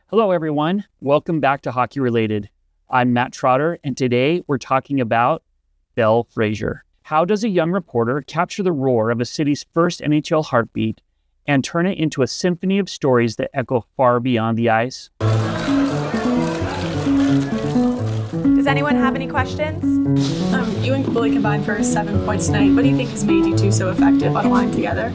Hello, everyone. Welcome back to Hockey Related. I'm Matt Trotter, and today we're talking about Belle Fraser. How does a young reporter capture the roar of a city's first NHL heartbeat and turn it into a symphony of stories that echo far beyond the ice? Does anyone have any questions? You and Cooley combined for 7 points tonight. What do you think has made you two so effective on a line together?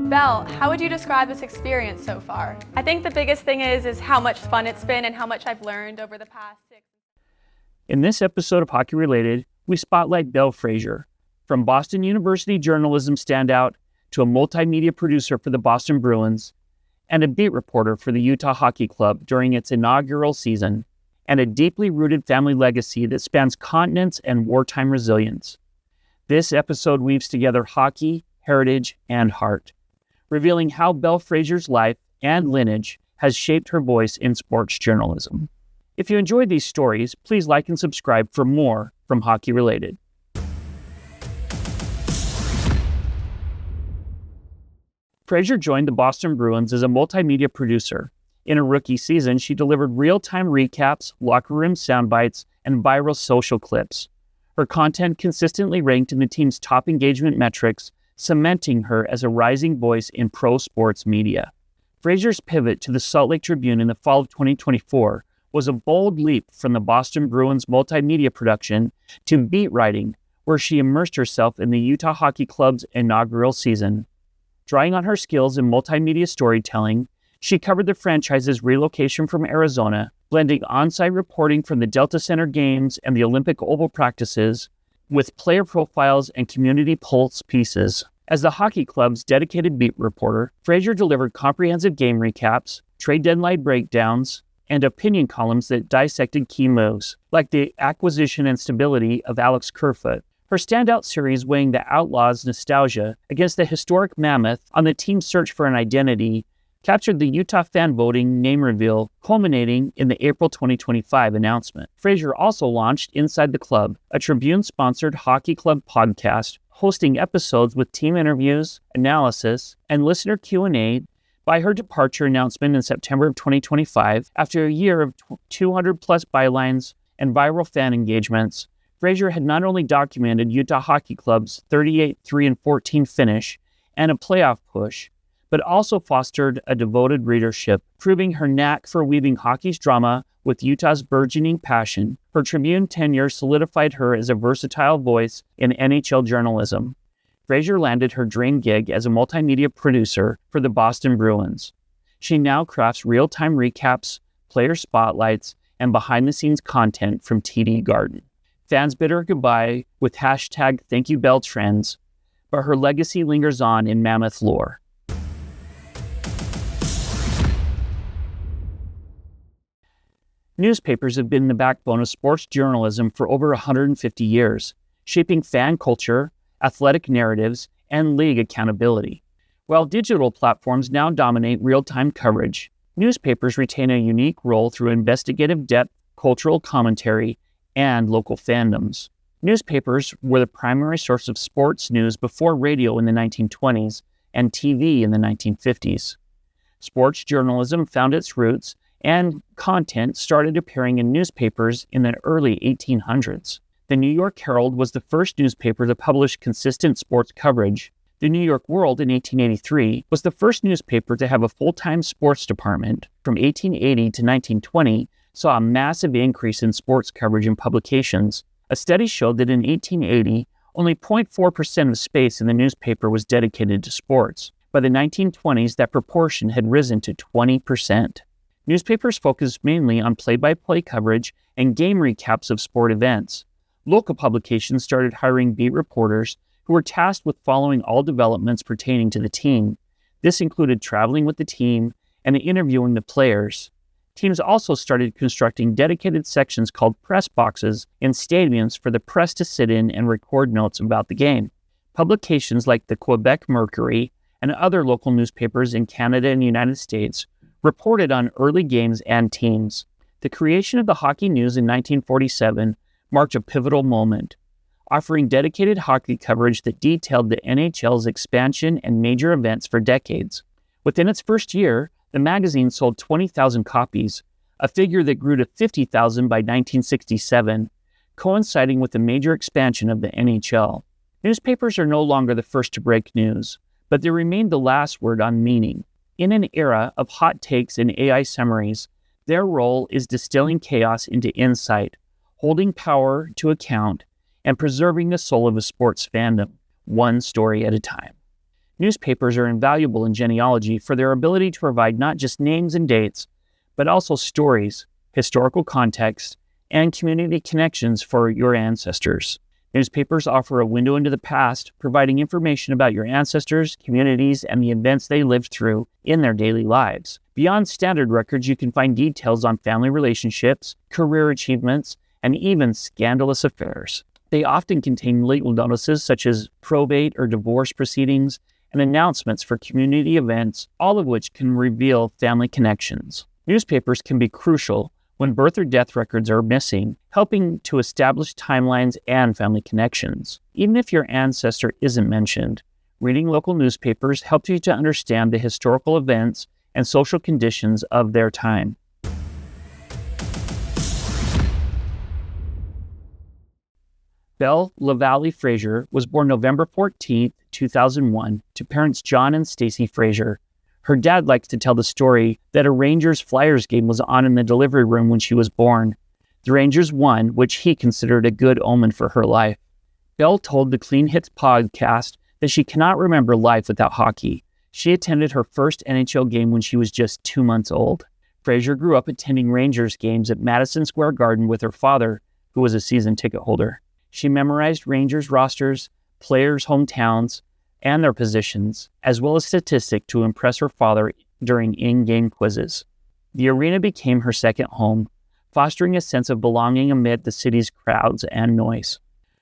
Belle, how would you describe this experience so far? I think the biggest thing is how much fun it's been and how much I've learned over the past 6. In this episode of Hockey Related, we spotlight Belle Fraser, from Boston University journalism standout to a multimedia producer for the Boston Bruins and a beat reporter for the Utah Hockey Club during its inaugural season, and a deeply rooted family legacy that spans continents and wartime resilience. This episode weaves together hockey, heritage, and heart, revealing how Belle Fraser's life and lineage has shaped her voice in sports journalism. If you enjoyed these stories, please like and subscribe for more from Hockey Related. Fraser joined the Boston Bruins as a multimedia producer. In her rookie season, she delivered real-time recaps, locker room soundbites, and viral social clips. Her content consistently ranked in the team's top engagement metrics, cementing her as a rising voice in pro sports media. Fraser's pivot to the Salt Lake Tribune in the fall of 2024 was a bold leap from the Boston Bruins multimedia production to beat writing, where she immersed herself in the Utah Hockey Club's inaugural season. Drawing on her skills in multimedia storytelling, she covered the franchise's relocation from Arizona, blending on-site reporting from the Delta Center games and the Olympic Oval practices with player profiles and community pulse pieces. As the hockey club's dedicated beat reporter, Fraser delivered comprehensive game recaps, trade deadline breakdowns, and opinion columns that dissected key moves, like the acquisition and stability of Alex Kerfoot. Her standout series weighing the Outlaws' nostalgia against the historic Mammoth on the team's search for an identity captured the Utah fan voting name reveal, culminating in the April 2025 announcement. Fraser also launched Inside the Club, a Tribune-sponsored hockey club podcast, hosting episodes with team interviews, analysis, and listener Q&A. By her departure announcement in September of 2025, after a year of 200-plus bylines and viral fan engagements, Fraser had not only documented Utah Hockey Club's 38-3-14 finish and a playoff push, but also fostered a devoted readership, proving her knack for weaving hockey's drama with Utah's burgeoning passion. Her Tribune tenure solidified her as a versatile voice in NHL journalism. Fraser landed her dream gig as a multimedia producer for the Boston Bruins. She now crafts real-time recaps, player spotlights, and behind-the-scenes content from TD Garden. Fans bid her goodbye with #ThankYouBelle trends, but her legacy lingers on in Mammoth lore. Newspapers have been the backbone of sports journalism for over 150 years, shaping fan culture, athletic narratives, and league accountability. While digital platforms now dominate real-time coverage, newspapers retain a unique role through investigative depth, cultural commentary, and local fandoms. Newspapers were the primary source of sports news before radio in the 1920s and TV in the 1950s. Sports journalism found its roots and content started appearing in newspapers in the early 1800s. The New York Herald was the first newspaper to publish consistent sports coverage. The New York World in 1883 was the first newspaper to have a full-time sports department. From 1880 to 1920 saw a massive increase in sports coverage and publications. A study showed that in 1880, only 0.4% of space in the newspaper was dedicated to sports. By the 1920s, that proportion had risen to 20%. Newspapers focused mainly on play-by-play coverage and game recaps of sport events. Local publications started hiring beat reporters who were tasked with following all developments pertaining to the team. This included traveling with the team and interviewing the players. Teams also started constructing dedicated sections called press boxes in stadiums for the press to sit in and record notes about the game. Publications like the Quebec Mercury and other local newspapers in Canada and the United States reported on early games and teams. The creation of the Hockey News in 1947 marked a pivotal moment, offering dedicated hockey coverage that detailed the NHL's expansion and major events for decades. Within its first year, the magazine sold 20,000 copies, a figure that grew to 50,000 by 1967, coinciding with the major expansion of the NHL. Newspapers are no longer the first to break news, but they remain the last word on meaning. In an era of hot takes and AI summaries, their role is distilling chaos into insight, holding power to account, and preserving the soul of a sports fandom, one story at a time. Newspapers are invaluable in genealogy for their ability to provide not just names and dates, but also stories, historical context, and community connections for your ancestors. Newspapers offer a window into the past, providing information about your ancestors, communities, and the events they lived through in their daily lives. Beyond standard records, you can find details on family relationships, career achievements, and even scandalous affairs. They often contain legal notices such as probate or divorce proceedings and announcements for community events, all of which can reveal family connections. Newspapers can be crucial when birth or death records are missing, helping to establish timelines and family connections. Even if your ancestor isn't mentioned, reading local newspapers helps you to understand the historical events and social conditions of their time. Belle Lavalle Fraser was born November 14, 2001, to parents John and Stacy Fraser. Her dad likes to tell the story that a Rangers-Flyers game was on in the delivery room when she was born. The Rangers won, which he considered a good omen for her life. Belle told the Clean Hits podcast that she cannot remember life without hockey. She attended her first NHL game when she was just 2 months old. Fraser grew up attending Rangers games at Madison Square Garden with her father, who was a season ticket holder. She memorized Rangers rosters, players' hometowns, and their positions, as well as statistics to impress her father during in-game quizzes. The arena became her second home, fostering a sense of belonging amid the city's crowds and noise.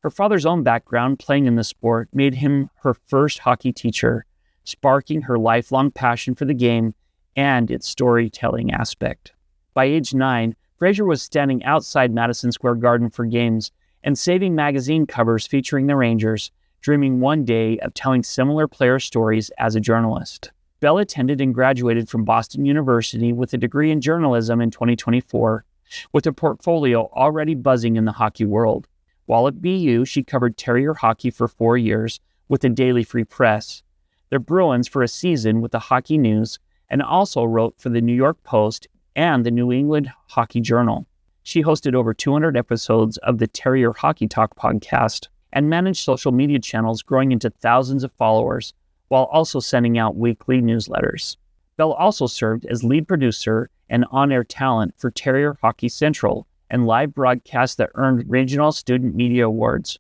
Her father's own background playing in the sport made him her first hockey teacher, sparking her lifelong passion for the game and its storytelling aspect. By age 9, Fraser was standing outside Madison Square Garden for games and saving magazine covers featuring the Rangers, dreaming one day of telling similar player stories as a journalist. Belle attended and graduated from Boston University with a degree in journalism in 2024, with a portfolio already buzzing in the hockey world. While at BU, she covered Terrier hockey for 4 years with the Daily Free Press, the Bruins for a season with the Hockey News, and also wrote for the New York Post and the New England Hockey Journal. She hosted over 200 episodes of the Terrier Hockey Talk podcast and managed social media channels growing into thousands of followers, while also sending out weekly newsletters. Belle also served as lead producer and on-air talent for Terrier Hockey Central and live broadcasts that earned Regional Student Media Awards.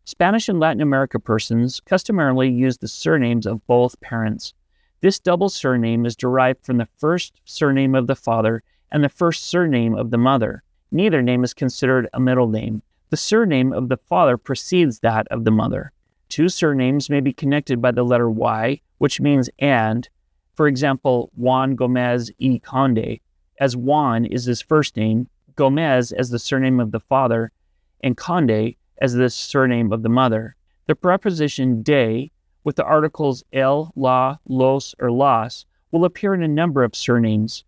Spanish and Latin America persons customarily use the surnames of both parents. This double surname is derived from the first surname of the father and the first surname of the mother. Neither name is considered a middle name. The surname of the father precedes that of the mother. Two surnames may be connected by the letter Y, which means and. For example, Juan Gomez y Conde, as Juan is his first name, Gomez as the surname of the father, and Conde as the surname of the mother. The preposition de, with the articles el, la, los, or las, will appear in a number of surnames.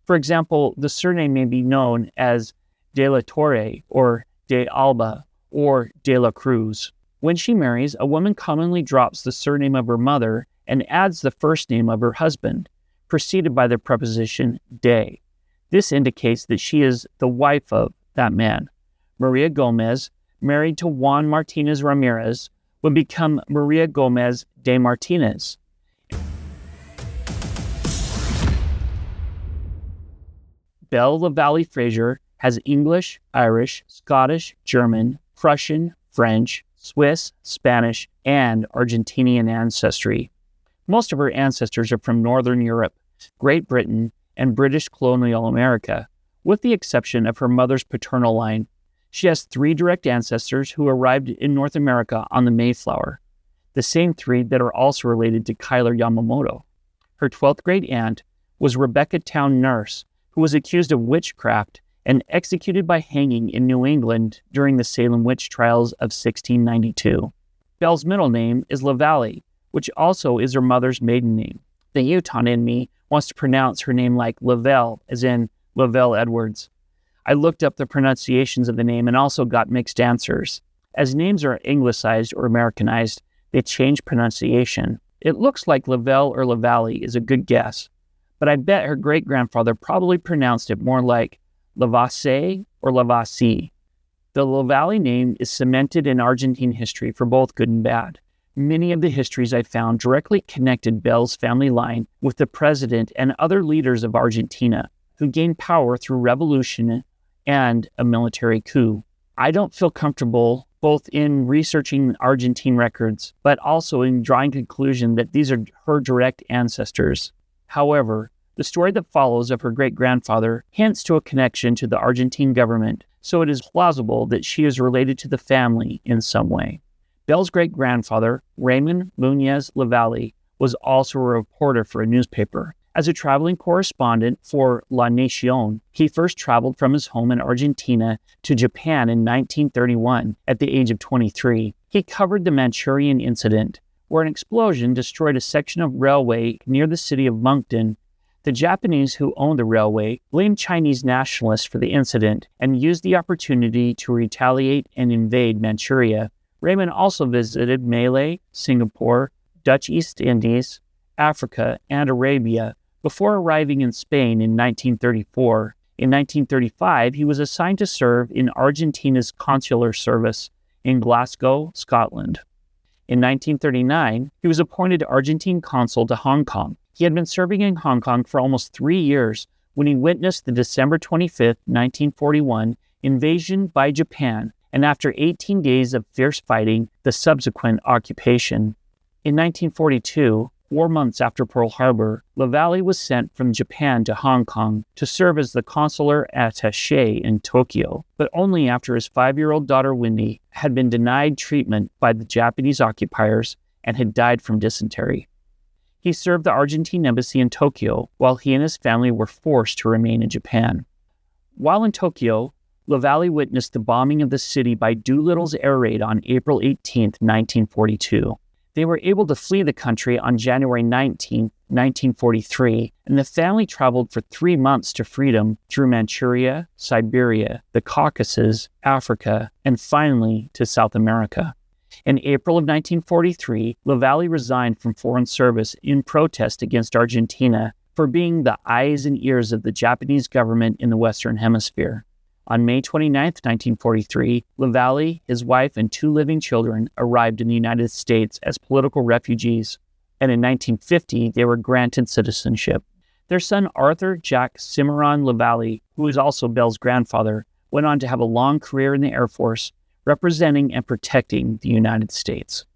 For example, the surname may be known as de la Torre, or de Alba, or de la Cruz. When she marries, a woman commonly drops the surname of her mother and adds the first name of her husband, preceded by the preposition de. This indicates that she is the wife of that man. Maria Gomez, married to Juan Martinez Ramirez, would become Maria Gomez de Martinez. Belle Lavalle Fraser has English, Irish, Scottish, German, Prussian, French, Swiss, Spanish, and Argentinian ancestry. Most of her ancestors are from Northern Europe, Great Britain, and British colonial America, with the exception of her mother's paternal line. She has 3 direct ancestors who arrived in North America on the Mayflower, the same 3 that are also related to Kyler Yamamoto. Her 12th great aunt was Rebecca Town Nurse, who was accused of witchcraft and executed by hanging in New England during the Salem witch trials of 1692. Belle's middle name is Lavalle, which also is her mother's maiden name. The Utah in me wants to pronounce her name like Lavelle, as in Lavelle Edwards. I looked up the pronunciations of the name and also got mixed answers. As names are anglicized or Americanized, they change pronunciation. It looks like Lavelle or Lavalle is a good guess, but I bet her great-grandfather probably pronounced it more like Lavasse or Lavasse. The Lavalle name is cemented in Argentine history for both good and bad. Many of the histories I found directly connected Belle's family line with the president and other leaders of Argentina, who gained power through revolution and a military coup. I don't feel comfortable both in researching Argentine records, but also in drawing conclusion that these are her direct ancestors. However, the story that follows of her great-grandfather hints to a connection to the Argentine government, so it is plausible that she is related to the family in some way. Belle's great-grandfather, Raymon Muñoz Lavalle, was also a reporter for a newspaper. As a traveling correspondent for La Nación, he first traveled from his home in Argentina to Japan in 1931 at the age of 23. He covered the Manchurian incident, where an explosion destroyed a section of railway near the city of Moncton. The Japanese who owned the railway blamed Chinese nationalists for the incident and used the opportunity to retaliate and invade Manchuria. Raymond also visited Malay, Singapore, Dutch East Indies, Africa, and Arabia before arriving in Spain in 1934. In 1935, he was assigned to serve in Argentina's consular service in Glasgow, Scotland. In 1939, he was appointed Argentine consul to Hong Kong. He had been serving in Hong Kong for almost 3 years when he witnessed the December 25, 1941 invasion by Japan, and after 18 days of fierce fighting, the subsequent occupation. In 1942, 4 months after Pearl Harbor, Lavalle was sent from Japan to Hong Kong to serve as the consular attaché in Tokyo, but only after his 5-year-old daughter Wendy had been denied treatment by the Japanese occupiers and had died from dysentery. He served the Argentine embassy in Tokyo while he and his family were forced to remain in Japan. While in Tokyo, Lavalle witnessed the bombing of the city by Doolittle's air raid on April 18, 1942. They were able to flee the country on January 19, 1943, and the family traveled for 3 months to freedom through Manchuria, Siberia, the Caucasus, Africa, and finally to South America. In April of 1943, Lavalle resigned from foreign service in protest against Argentina for being the eyes and ears of the Japanese government in the Western Hemisphere. On May 29, 1943, Lavalle, his wife, and 2 living children arrived in the United States as political refugees, and in 1950 they were granted citizenship. Their son Arthur Jack Cimarron Lavalle, who is also Belle's grandfather, went on to have a long career in the Air Force, representing and protecting the United States.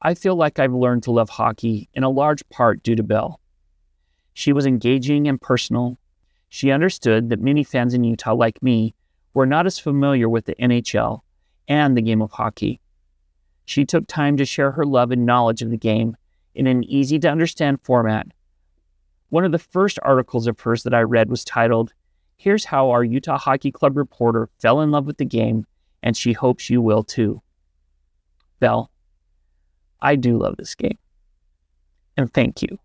I feel like I've learned to love hockey in a large part due to Belle. She was engaging and personal. She understood that many fans in Utah, like me, were not as familiar with the NHL and the game of hockey. She took time to share her love and knowledge of the game in an easy-to-understand format. One of the first articles of hers that I read was titled, "Here's How Our Utah Hockey Club Reporter Fell in Love with the Game, and She Hopes You Will Too." Belle, I do love this game. And thank you.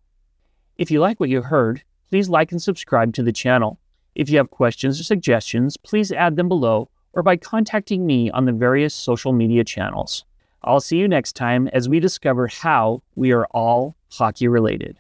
If you like what you heard, please like and subscribe to the channel. If you have questions or suggestions, please add them below or by contacting me on the various social media channels. I'll see you next time as we discover how we are all hockey related.